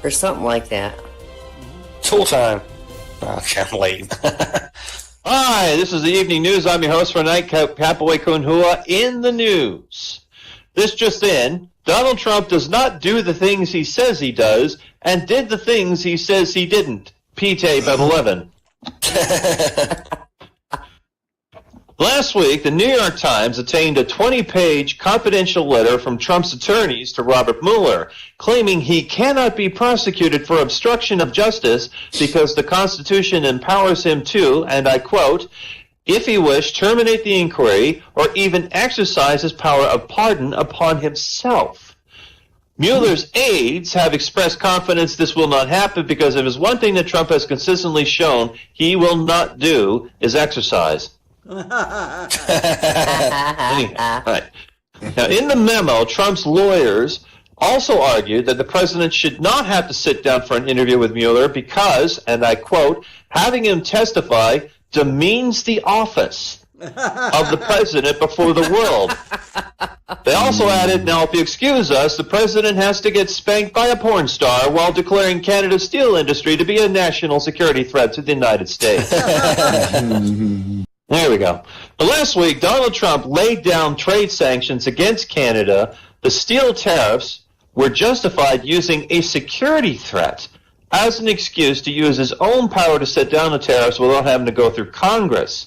or something like that. Tool time. Okay, I'm late. Hi, this is the Evening News. I'm your host for tonight, Kapaway Kunhua. In the news. This just in, Donald Trump does not do the things he says he does, and did the things he says he didn't. P-tape at 11. Last week, the New York Times obtained a 20-page confidential letter from Trump's attorneys to Robert Mueller, claiming he cannot be prosecuted for obstruction of justice because the Constitution empowers him to, and I quote, if he wished, terminate the inquiry or even exercise his power of pardon upon himself. Mueller's aides have expressed confidence this will not happen because if there's one thing that Trump has consistently shown he will not do is exercise. Right. Now, in the memo, Trump's lawyers also argued that the president should not have to sit down for an interview with Mueller because, and I quote, having him testify demeans the office of the president before the world. They also added, now if you excuse us, the president has to get spanked by a porn star while declaring Canada's steel industry to be a national security threat to the United States. There we go. But last week, Donald Trump laid down trade sanctions against Canada. The steel tariffs were justified using a security threat as an excuse to use his own power to set down the tariffs without having to go through Congress.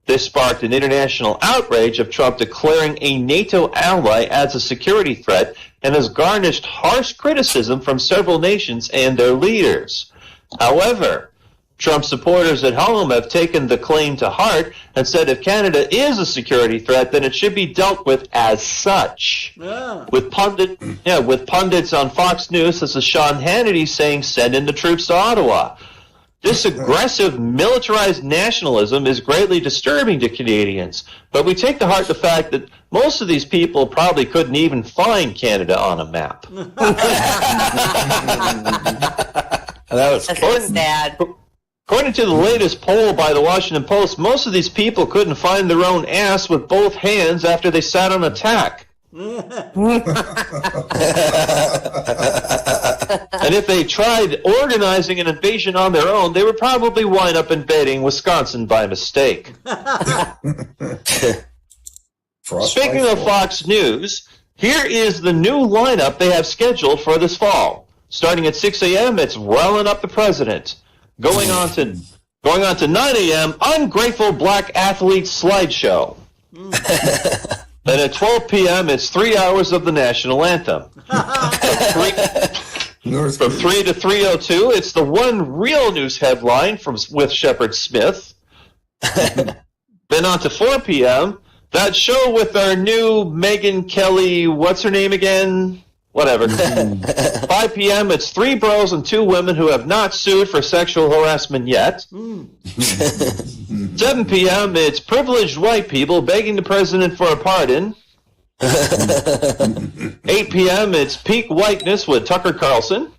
This sparked an international outrage of Trump declaring a NATO ally as a security threat and has garnished harsh criticism from several nations and their leaders. However, Trump supporters at home have taken the claim to heart and said if Canada is a security threat, then it should be dealt with as such. Yeah. With pundits on Fox News, such as Sean Hannity saying, send in the troops to Ottawa. This aggressive militarized nationalism is greatly disturbing to Canadians, but we take to heart the fact that most of these people probably couldn't even find Canada on a map. That was sad. According to the latest poll by the Washington Post, most of these people couldn't find their own ass with both hands after they sat on a tack. And if they tried organizing an invasion on their own, they would probably wind up invading Wisconsin by mistake. Speaking of Fox News, here is the new lineup they have scheduled for this fall. Starting at 6 a.m., it's Riling Up the President. Going on to 9 a.m., Ungrateful Black Athlete Slideshow. Then at 12 p.m., it's 3 hours of the national anthem. From 3 to 3:02, it's the one real news headline with Shepard Smith. Then on to 4 p.m., that show with our new Megyn Kelly, what's her name again? Whatever. 5 p.m., it's 3 bros and 2 women who have not sued for sexual harassment yet. 7 p.m., it's privileged white people begging the president for a pardon. 8 p.m., it's peak whiteness with Tucker Carlson.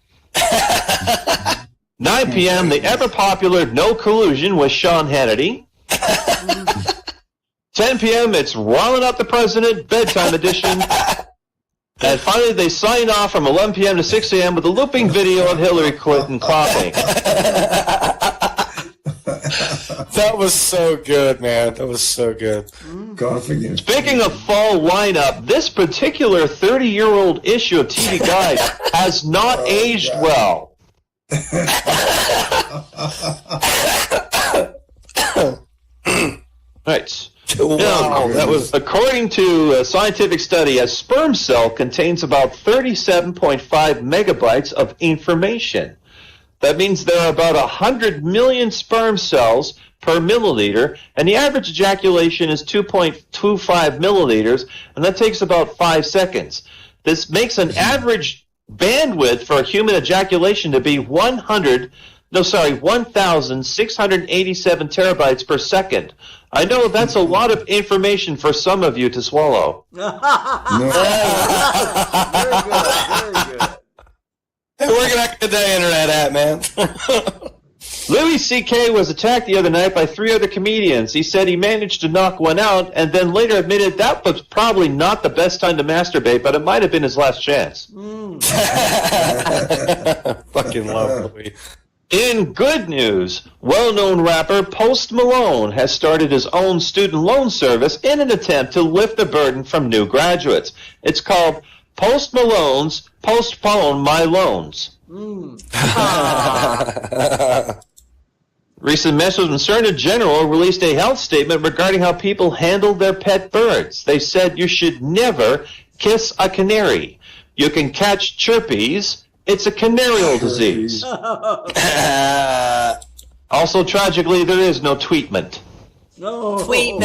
9 p.m., the ever-popular No Collusion with Sean Hannity. 10 p.m., it's Riling Up the President, Bedtime Edition. And finally, they sign off from 11 p.m. to 6 a.m. with a looping video of Hillary Clinton coughing. That was so good, man. That was so good. Speaking of fall lineup, this particular 30-year-old issue of TV Guide has not aged well. Right. Wow, that was according to a scientific study, a sperm cell contains about 37.5 megabytes of information. That means there are about 100 million sperm cells per milliliter, and the average ejaculation is 2.25 milliliters, and that takes about 5 seconds. This makes an average bandwidth for a human ejaculation to be 1,687 terabytes per second. I know that's a lot of information for some of you to swallow. Very good, very good. Hey, where can I get the internet at, man? Louis Louis C.K. was attacked the other night by 3 other comedians. He said he managed to knock one out and then later admitted that was probably not the best time to masturbate, but it might have been his last chance. Fucking love Louis. In good news, well-known rapper Post Malone has started his own student loan service in an attempt to lift the burden from new graduates. It's called Post Malone's Postpone My Loans. Recent Messages from Surgeon General released a health statement regarding how people handle their pet birds. They said you should never kiss a canary. You can catch chirpies. It's a canarial disease. Also, tragically, there is no tweetment. No. Tweetment.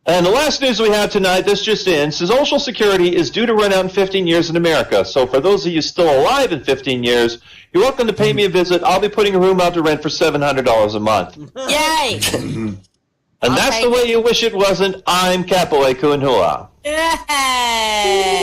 And the last news we have tonight, this just in, Social Security is due to run out in 15 years in America. So for those of you still alive in 15 years, you're welcome to pay me a visit. I'll be putting a room out to rent for $700 a month. Yay! And that's the way you wish it wasn't. I'm Kapoe Kuinhua. Yay!